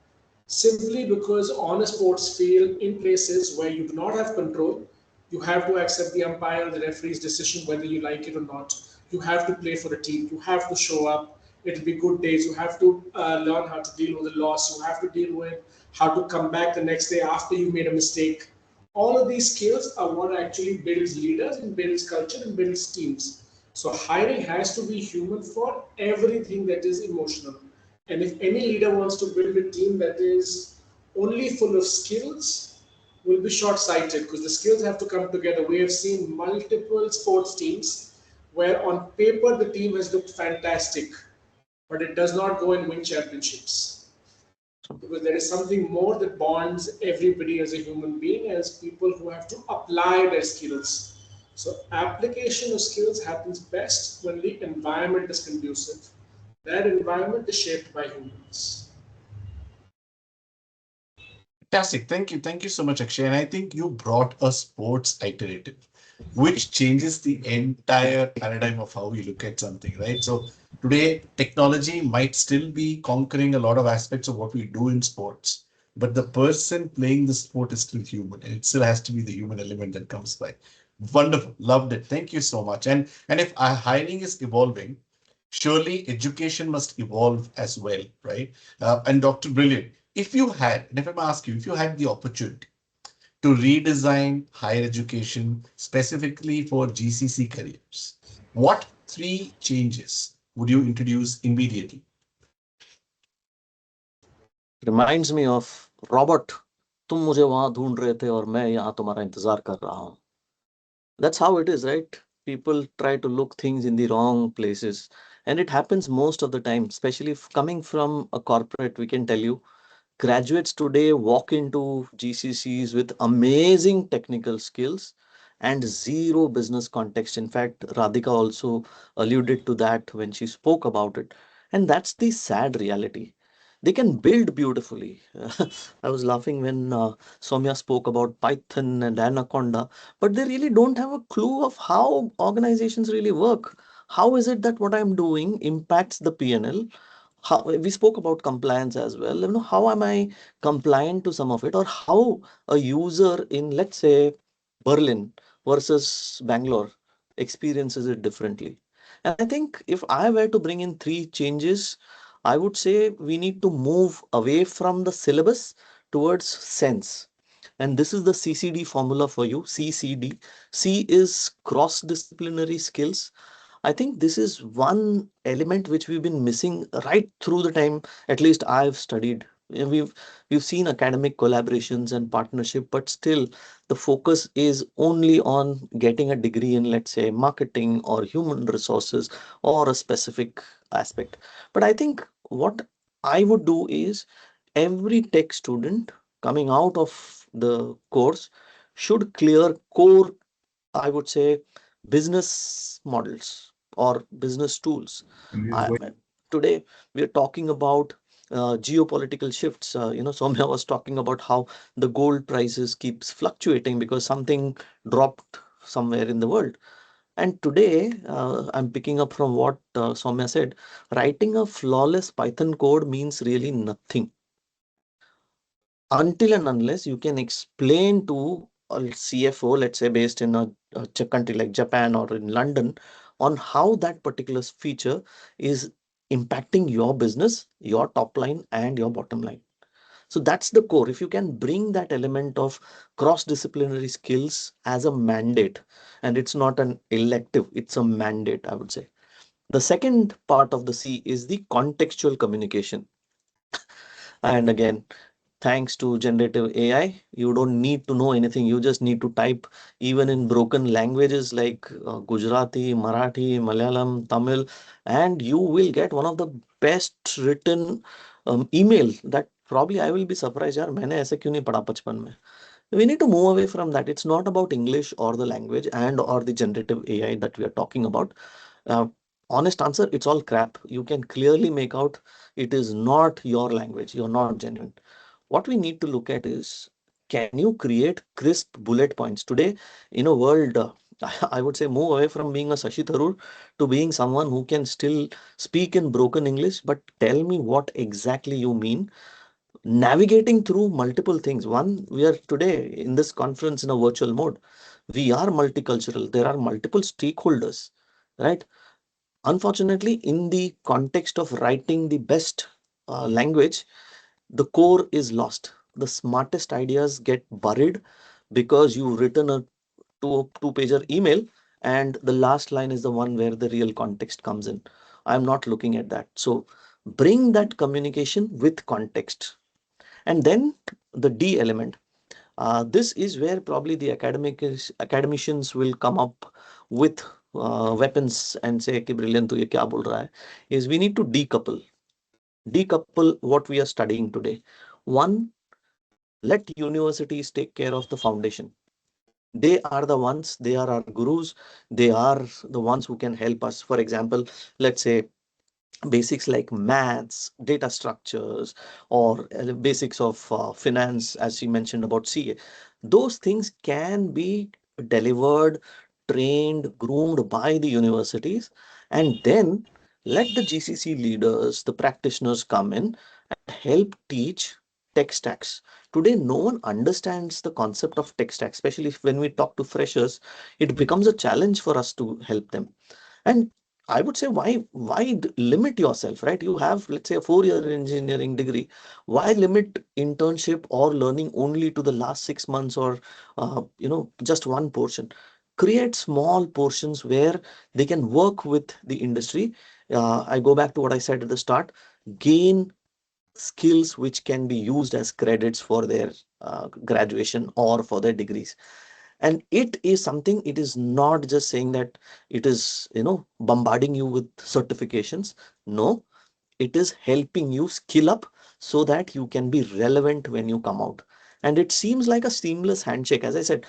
simply because on a sports field, in places where you do not have control, you have to accept the umpire or the referee's decision whether you like it or not. You have to play for a team. You have to show up. It'll be good days. You have to learn how to deal with the loss. You have to deal with how to come back the next day after you made a mistake. All of these skills are what actually builds leaders and builds culture and builds teams. So hiring has to be human for everything that is emotional. And if any leader wants to build a team that is only full of skills, will be short-sighted, because the skills have to come together. We have seen multiple sports teams where on paper the team has looked fantastic, but it does not go and win championships, because there is something more that bonds everybody as a human being, as people who have to apply their skills. So application of skills happens best when the environment is conducive. That environment is shaped by humans. Fantastic. Thank you. Thank you so much, Akshay. And I think you brought a sports iterative, which changes the entire paradigm of how we look at something, right? So today, technology might still be conquering a lot of aspects of what we do in sports. but the person playing the sport is still human, and it still has to be the human element that comes by. Wonderful, loved it. Thank you so much. And if our hiring is evolving, surely education must evolve as well, right? And Dr. Brilliant, if you had, and if I'm asking you, if you had the opportunity to redesign higher education specifically for GCC careers, what three changes would you introduce immediately? Reminds me of Robert, तुम मुझे वहां ढूंढ रहे थे और मैं यहाँ तुम्हारा इंतजार कर रहा हूँ. That's how it is, right? People try to look things in the wrong places, and it happens most of the time, especially coming from a corporate. We can tell you, graduates today walk into GCCs with amazing technical skills and zero business context. In fact, Radhika also alluded to that when she spoke about it. And that's the sad reality. They can build beautifully. I was laughing when Soumya spoke about Python and Anaconda, but they really don't have a clue of how organizations really work. How is it that what I'm doing impacts the P&L? How we spoke about compliance as well, how am I compliant to some of it, or how a user in, let's say, Berlin versus Bangalore experiences it differently. And I think if I were to bring in three changes, I would say we need to move away from the syllabus towards sense. And this is the CCD formula for you. CCD. C is cross disciplinary skills. I think this is one element which we've been missing right through the time, at least I've studied. We've seen academic collaborations and partnership, but still the focus is only on getting a degree in, let's say, marketing or human resources or a specific aspect. But I think what I would do is every tech student coming out of the course should clear core, I would say, business models or business tools. Today, we are talking about geopolitical shifts. Soumya was talking about how the gold prices keeps fluctuating because something dropped somewhere in the world. And today, I'm picking up from what Soumya said. Writing a flawless Python code means really nothing until and unless you can explain to a CFO, let's say based in a country like Japan or in London, on how that particular feature is impacting your business, your top line, and your bottom line. So that's the core. If you can bring that element of cross-disciplinary skills as a mandate, and it's not an elective, it's a mandate, I would say. The second part of the C is the contextual communication. And again, thanks to generative AI, you don't need to know anything. You just need to type even in broken languages like Gujarati, Marathi, Malayalam, Tamil, and you will get one of the best written email that probably I will be surprised. यार मैंने ऐसे क्यों नहीं पढ़ा बचपन में. We need to move away from that. It's not about English or the language and or the generative AI that we are talking about. Uh, Honest answer, it's all crap. You can clearly make out it is not your language. You're not genuine. What we need to look at is, can you create crisp bullet points today in a world? I would say move away from being a Sashi Tharoor to being someone who can still speak in broken English, but tell me what exactly you mean. Navigating through multiple things. One, we are today in this conference in a virtual mode. We are multicultural. There are multiple stakeholders, right? Unfortunately, in the context of writing the best language, the core is lost. The smartest ideas get buried because you've written a two-pager email, and the last line is the one where the real context comes in. I'm not looking at that. So bring that communication with context. And then the D element. This is where probably the academicians will come up with weapons and say कि brilliant तो ये क्या बोल रहा है, is we need to decouple what we are studying today. One, let universities take care of the foundation. They are the ones, they are our gurus, they are the ones who can help us. For example, let's say basics like maths, data structures, or basics of finance, as she mentioned about CA. Those things can be delivered, trained, groomed by the universities, and then let the GCC leaders, the practitioners come in and help teach. tech stacks. Today, no one understands the concept of tech stack, especially when we talk to freshers. It becomes a challenge for us to help them. And I would say, why limit yourself, right? You have, let's say, a 4-year engineering degree. Why limit internship or learning only to the last 6 months, or just one portion? Create small portions where they can work with the industry. I go back to what I said at the start. Gain skills which can be used as credits for their graduation or for their degrees. And it is something, it is not just saying that it is bombarding you with certifications. No, it is helping you skill up so that you can be relevant when you come out. And it seems like a seamless handshake. As I said,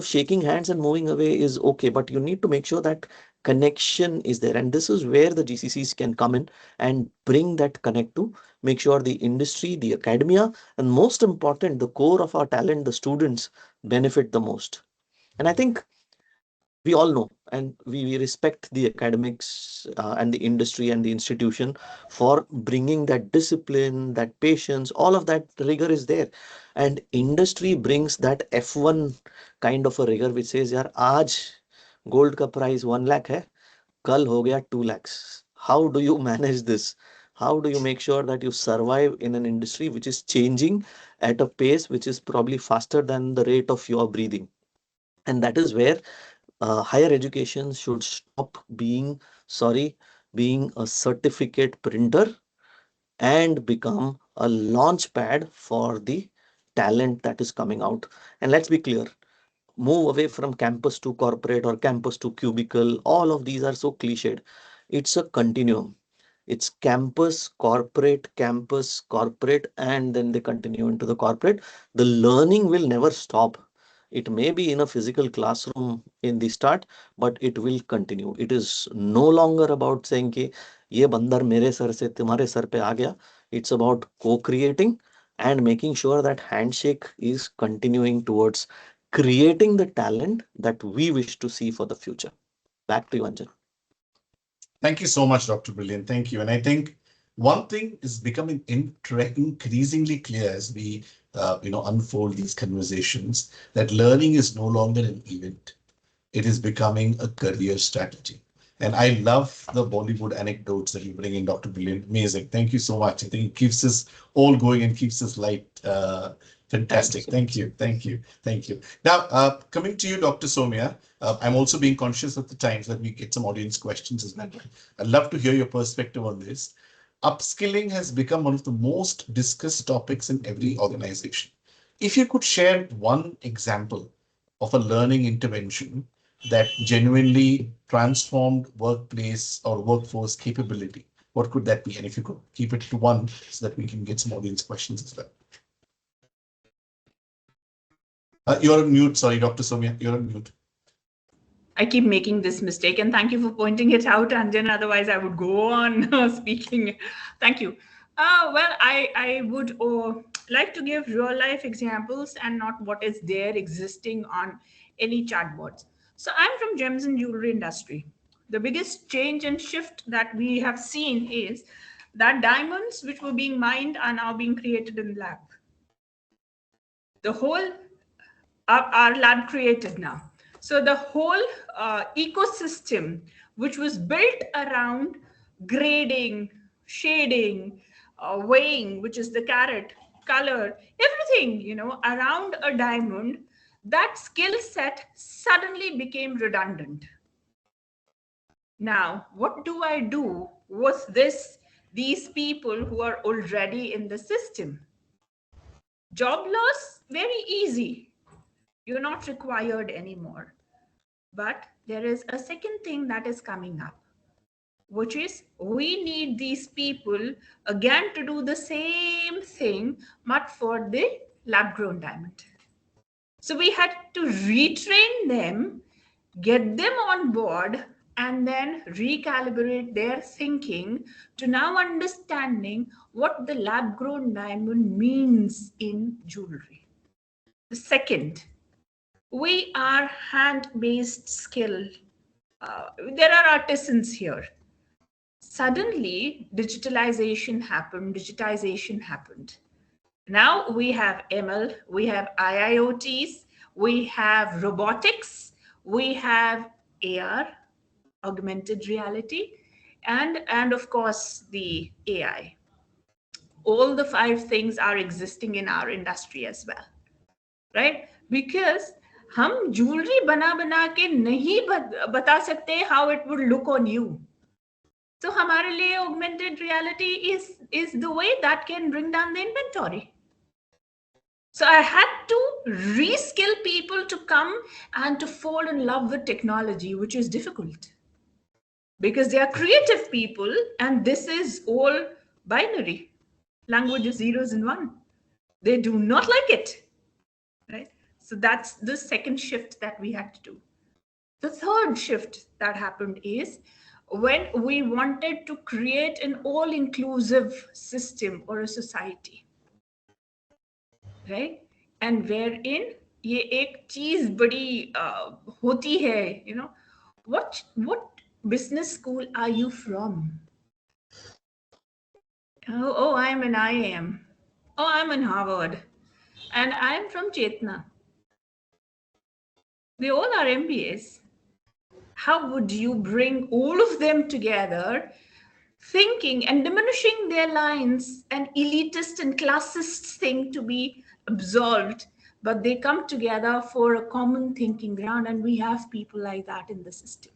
shaking hands and moving away is okay, but you need to make sure that connection is there. And this is where the GCCs can come in and bring that connect to make sure the industry, the academia, and most important, the core of our talent, the students, benefit the most. And I think we all know, and we respect the academics and the industry and the institution for bringing that discipline, that patience, all of that rigor is there. And industry brings that F1 kind of a rigor which says, yaar, aaj gold ka price 1 lakh hai, kal ho gaya 2 lakhs. How do you manage this? How do you make sure that you survive in an industry which is changing at a pace which is probably faster than the rate of your breathing? And that is where higher education should stop being, sorry, being a certificate printer and become a launch pad for the talent that is coming out. And let's be clear, move away from campus to corporate or campus to cubicle. All of these are so cliched. It's a continuum. It's campus, corporate, and then they continue into the corporate. The learning will never stop. It may be in a physical classroom in the start, but it will continue. It is no longer about saying कि ये बंदर मेरे sir से तुम्हारे sir पे आ गया. It's about co-creating and making sure that handshake is continuing towards creating the talent that we wish to see for the future. Back to you, Anjan. Thank you so much, Dr. Brilliant. Thank you. And I think one thing is becoming increasingly clear as we unfold these conversations, that learning is no longer an event. It is becoming a career strategy. And I love the Bollywood anecdotes that you bring in, Dr. Brilliant. Amazing. Thank you so much. I think it keeps us all going and keeps us light. Fantastic. Thank you. Thank you. Thank you. Now, coming to you, Dr. Somia, I'm also being conscious of the times that we get some audience questions as well. I'd love to hear your perspective on this. Upskilling has become one of the most discussed topics in every organization. If you could share one example of a learning intervention that genuinely transformed workplace or workforce capability, what could that be? And if you could keep it to one so that we can get some audience questions as well. You're on mute. Sorry, Dr. Somia, you're on mute. I keep making this mistake, and thank you for pointing it out, Anjan. Otherwise, I would go on speaking. Thank you. Well, I would like to give real life examples and not what is there existing on any chatbots. So I'm from gems and jewelry industry. The biggest change and shift that we have seen is that diamonds which were being mined are now being created in lab. The whole are lab created now. So the whole ecosystem, which was built around grading, shading, weighing, which is the carat, color, everything, around a diamond, that skill set suddenly became redundant. Now, what do I do with these people who are already in the system? Job loss, very easy. You're not required anymore. But there is a second thing that is coming up, which is we need these people again to do the same thing, but for the lab grown diamond. So we had to retrain them, get them on board, and then recalibrate their thinking to now understanding what the lab grown diamond means in jewelry. The second, we are hand-based skill. There are artisans here. Suddenly, digitization happened. Now we have ML, we have IIoTs, we have robotics, we have AR, augmented reality, and of course the AI. All the five things are existing in our industry as well, right? Because हम jewelry बना बना के नहीं बता सकते how it would look on you. So हमारे लिए augmented reality is the way that can bring down the inventory. So I had to reskill people to come and to fall in love with technology, which is difficult because they are creative people and this is all binary. Language of zeros and one. They do not like it, right? So that's the second shift that we had to do. The third shift that happened is when we wanted to create an all-inclusive system or a society, right? And wherein ये एक चीज बड़ी होती है, you know, what business school are you from? Oh, I'm an IIM. Oh, I'm in Harvard, and I'm from Chetna. They all are MBAs. How would you bring all of them together, thinking and diminishing their lines, an elitist and classist thing to be absolved, but they come together for a common thinking ground, and we have people like that in the system,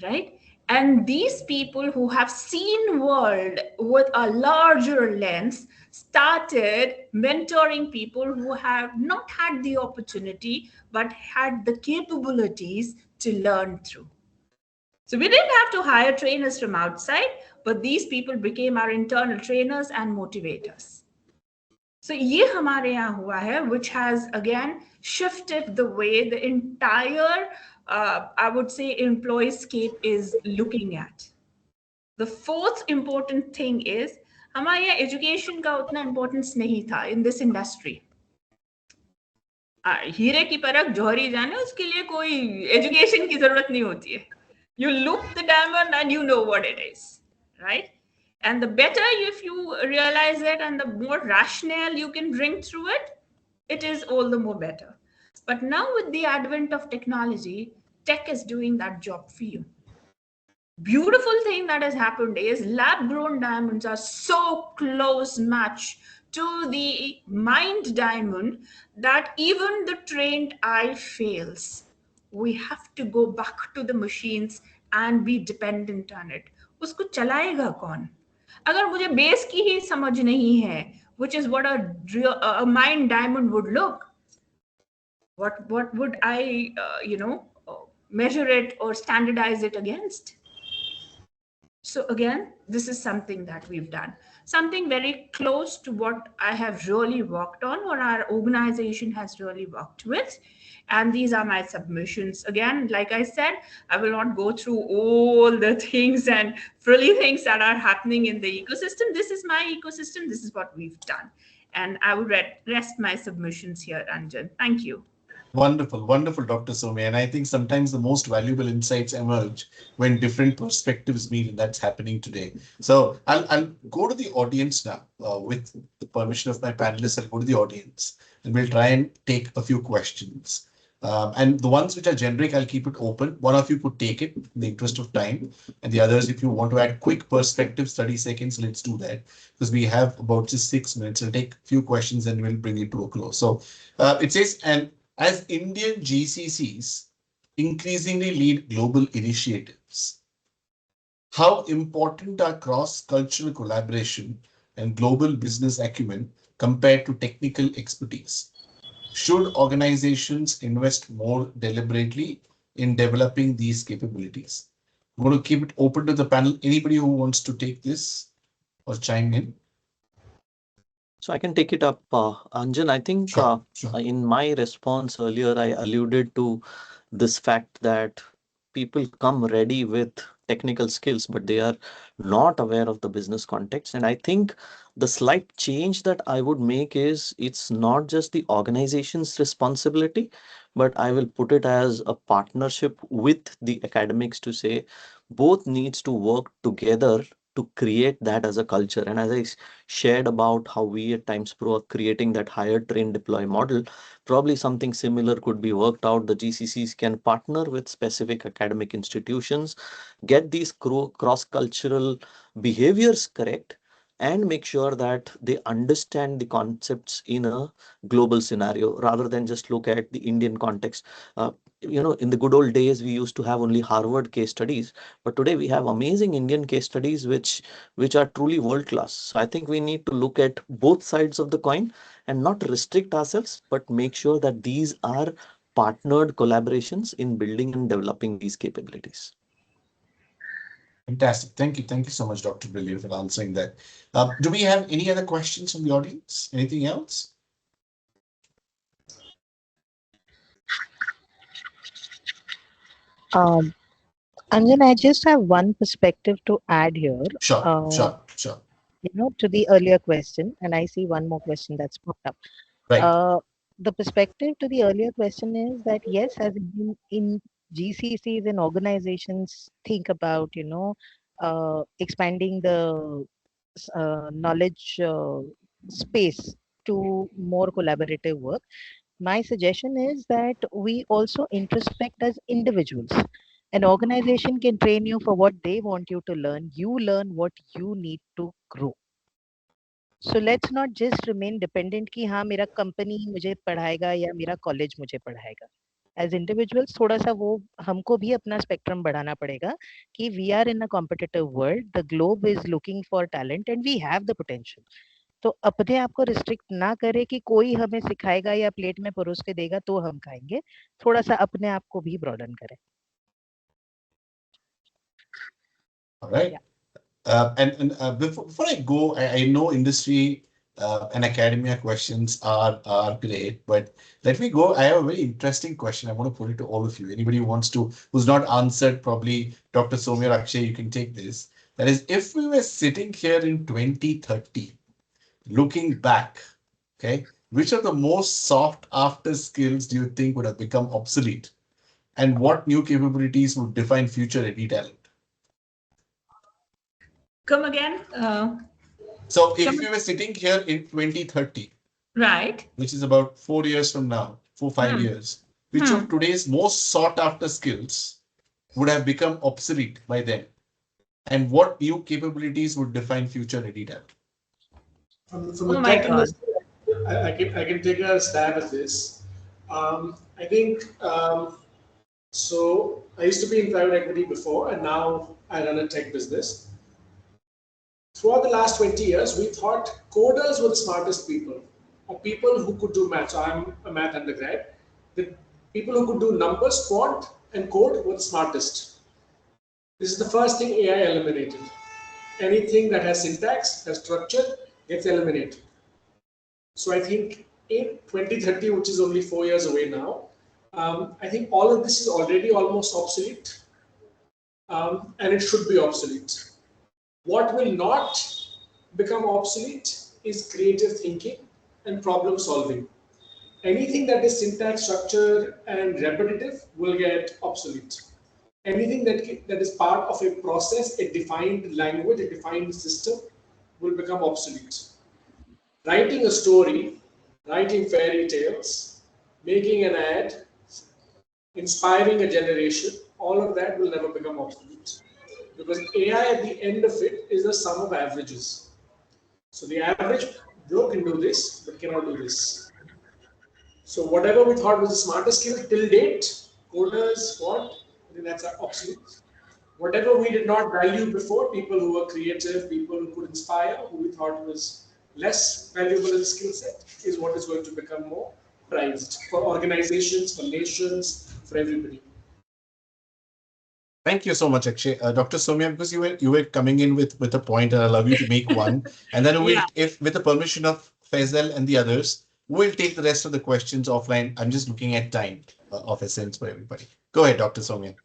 right? And these people who have seen world with a larger lens started mentoring people who have not had the opportunity but had the capabilities to learn through. So we didn't have to hire trainers from outside, but these people became our internal trainers and motivators. So ये हमारे यहाँ हुआ है, which has again shifted the way the entire, I would say, employee scape is looking at. The fourth important thing is हमारे यहाँ education का उतना importance नहीं था in this industry. हीरे की परख जौहरी जाने, उसके लिए कोई education की जरूरत नहीं होती है. You look the diamond and you know what it is, right? And the better if you realize it and the more rationale you can bring through it, it is all the more better. But now with the advent of technology, tech is doing that job for you. Beautiful thing that has happened is lab grown diamonds are so close match to the mined diamond that even the trained eye fails. We have to go back to the machines and be dependent on it. उसको चलाएगा कौन? अगर मुझे base की ही समझ नहीं है, which is what a mined diamond would look, what would I measure it or standardize it against? So again, this is something that we've done, something very close to what I have really worked on or our organization has really worked with. And these are my submissions. Again, like I said, I will not go through all the things and frilly things that are happening in the ecosystem. This is my ecosystem. This is what we've done. And I would rest my submissions here, Anjan. Thank you. Wonderful, wonderful, Dr. Somi. And I think sometimes the most valuable insights emerge when different perspectives meet, and that's happening today. So I'll go to the audience now. With the permission of my panelists, I'll go to the audience and we'll try and take a few questions. And the ones which are generic, I'll keep it open. One of you could take it in the interest of time. And the others, if you want to add quick perspectives, 30 seconds, let's do that. Because we have about just 6 minutes. I'll take a few questions and we'll bring it to a close. So it says, and as Indian GCCs increasingly lead global initiatives, how important are cross-cultural collaboration and global business acumen compared to technical expertise? Should organizations invest more deliberately in developing these capabilities? I'm going to keep it open to the panel. Anybody who wants to take this or chime in? So I can take it up, Anjan. I think Sure. in my response earlier, I alluded to this fact that people come ready with technical skills, but they are not aware of the business context. And I think the slight change that I would make is it's not just the organization's responsibility, but I will put it as a partnership with the academics to say both needs to work together to create that as a culture. And as I shared about how we at Times Pro are creating that hire, train, deploy model, probably something similar could be worked out. The GCCs can partner with specific academic institutions, get these cross-cultural behaviors correct, and make sure that they understand the concepts in a global scenario rather than just look at the Indian context. In the good old days, we used to have only Harvard case studies, but today we have amazing Indian case studies which are truly world class. So I think we need to look at both sides of the coin and not restrict ourselves, but make sure that these are partnered collaborations in building and developing these capabilities. Fantastic. Thank you. Thank you so much, Dr. Brilliant, for answering that. Do we have any other questions from the audience? Anything else? Anjan, I just have one perspective to add here. Sure, Uh, sure. to the earlier question, and I see one more question that's popped up. Right. The perspective to the earlier question is that yes, as in GCCs and organizations think about expanding the knowledge space to more collaborative work. My suggestion is that we also introspect as individuals. An organization can train you for what they want you to learn. You learn what you need to grow. So let's not just remain dependent कि हाँ मेरा company मुझे पढ़ाएगा या मेरा college मुझे पढ़ाएगा. As individuals थोड़ा सा वो हमको भी अपना spectrum बढ़ाना पड़ेगा कि we are in a competitive world. The globe is looking for talent and we have the potential. तो अपने आप को रिस्ट्रिक्ट ना करें कि कोई हमें सिखाएगा या प्लेट में परोस के देगा तो हम खाएंगे. थोड़ा सा अपने आप को भी broaden करें. All right. Yeah. Before I go, I know industry and academia questions are great, but let me go. I have a very interesting question. I want to put it to all of you. Anybody who wants to, who's not answered, probably Dr. Soumya or Akshay, you can take this. That is, if we were sitting here in 2030, looking back, okay, which of the most sought after skills do you think would have become obsolete? And what new capabilities would define future ready talent? Come again. So if we were sitting here in 2030, Right. which is about 4 years from now, 5 years, which of today's most sought after skills would have become obsolete by then? And what new capabilities would define future ready talent? From the tech industry, I can take a stab at this. I think so. I used to be in private equity before, and now I run a tech business. Throughout the last 20 years, we thought coders were the smartest people, or people who could do math. So I'm a math undergrad. The people who could do numbers, quant, and code were the smartest. This is the first thing AI eliminated. Anything that has syntax, has structure, gets eliminated. So I think in 2030, which is only 4 years away now, I think all of this is already almost obsolete, and it should be obsolete. What will not become obsolete is creative thinking and problem solving. Anything that is syntax, structure, and repetitive will get obsolete. Anything that is part of a process, a defined language, a defined system will become obsolete. Writing a story, writing fairy tales, making an ad, inspiring a generation, all of that will never become obsolete. Because AI at the end of it is a sum of averages. So the average Joe can do this, but cannot do this. So whatever we thought was the smartest skill till date, coders, what, I think that's obsolete. Whatever we did not value before, people who were creative, people who could inspire, who we thought was less valuable as a skill set, is what is going to become more prized for organizations, for nations, for everybody. Thank you so much, Akshay. Dr. Soumya, because you were coming in with a point, and I'll allow you to make one. And then we'll, if with the permission of Faisal and the others, we'll take the rest of the questions offline. I'm just looking at time of essence for everybody. Go ahead, Dr. Soumya.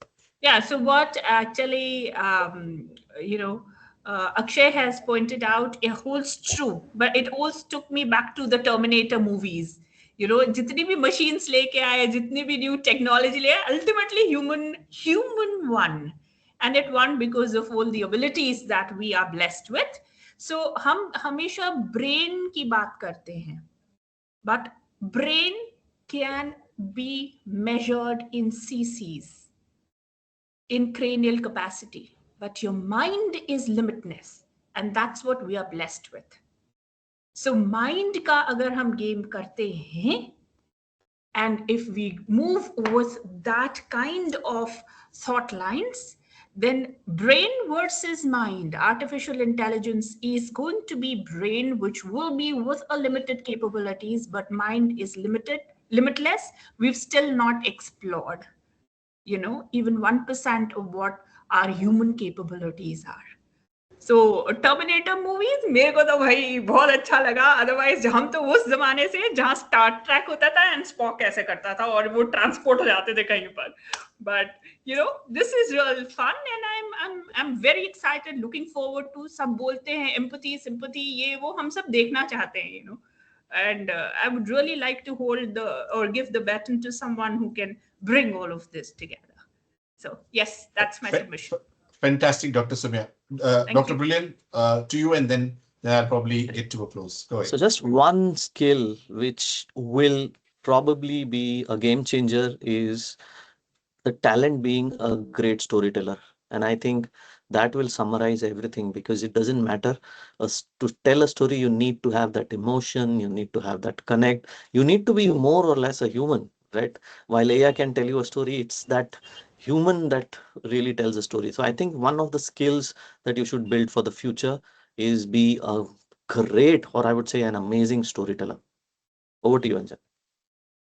Yeah, so what actually, Akshay has pointed out, it holds true, but it also took me back to the Terminator movies. जितनी भी machines लेके आए, जितनी भी new technology ले आए, ultimately human won. and it won because of all the abilities that we are blessed with. So हम हमेशा brain की बात करते हैं, but brain can be measured in cc's, in cranial capacity, but your mind is limitless, and that's what we are blessed with. So mind का अगर हम game करते हैं, and if we move with that kind of thought lines, then brain versus mind, artificial intelligence is going to be brain, which will be with a limited capabilities, but mind is limitless. We've still not explored, even 1% of what our human capabilities are. So terminator movies मेरे को तो भाई बहुत अच्छा लगा. Otherwise हम तो उस जमाने से जहां स्टार ट्रैक होता था एंड स्पॉक कैसे करता था और वो ट्रांसपोर्ट हो जाते थे कहीं पर. But this is real fun and I am very excited, looking forward to. सब बोलते हैं एम्पैथी सिंपैथी ये वो, हम सब देखना चाहते हैं, and I would really like to hold or give the baton to someone who can bring all of this together. So yes, that's my submission. Fantastic, Dr. Sumya. Dr. Brilliant, to you, and then I'll probably get to a close. Go ahead. So just one skill which will probably be a game changer is the talent being a great storyteller. And I think that will summarize everything, because it doesn't matter. To tell a story, you need to have that emotion, you need to have that connect, you need to be more or less a human, right? While AI can tell you a story, it's that human that really tells a story. So I think one of the skills that you should build for the future is be a great, or I would say an amazing storyteller. Over to you, Anjan.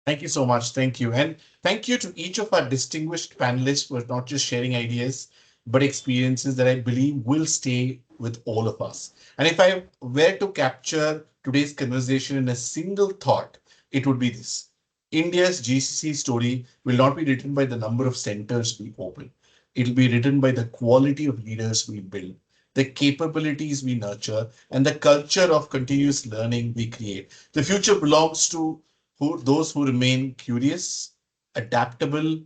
Thank you so much. Thank you. And thank you to each of our distinguished panelists for not just sharing ideas, but experiences that I believe will stay with all of us. And if I were to capture today's conversation in a single thought, it would be this. India's GCC story will not be written by the number of centers we open. It'll be written by the quality of leaders we build, the capabilities we nurture, and the culture of continuous learning we create. The future belongs to those who remain curious, adaptable,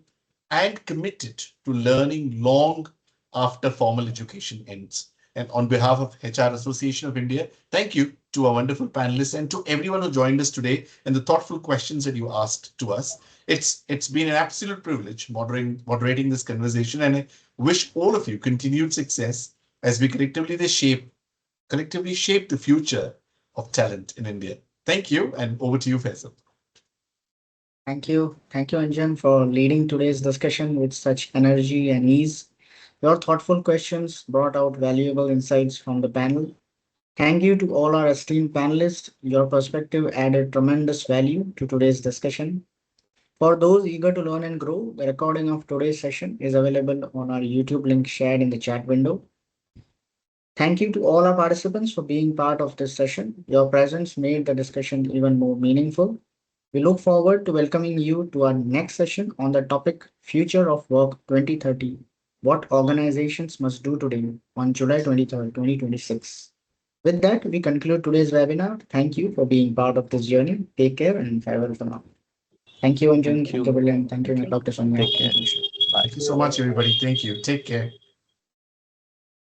and committed to learning long after formal education ends. And on behalf of HR Association of India, thank you to our wonderful panelists and to everyone who joined us today and the thoughtful questions that you asked to us. It's been an absolute privilege moderating this conversation, and I wish all of you continued success as we collectively shape the future of talent in India. Thank you, and over to you, Faisal. Thank you. Thank you, Anjan, for leading today's discussion with such energy and ease. Your thoughtful questions brought out valuable insights from the panel. Thank you to all our esteemed panelists. Your perspective added tremendous value to today's discussion. For those eager to learn and grow, the recording of today's session is available on our YouTube link shared in the chat window. Thank you to all our participants for being part of this session. Your presence made the discussion even more meaningful. We look forward to welcoming you to our next session on the topic Future of Work 2030, what organizations must do today on July 23rd, 2026. With that, we conclude today's webinar. Thank you for being part of this journey. Take care and farewell for now. Thank you, Anjan. Thank you, William. Thank you, Dr. Sonia. Take care. Bye. Thank you so much, everybody. Thank you. Take care.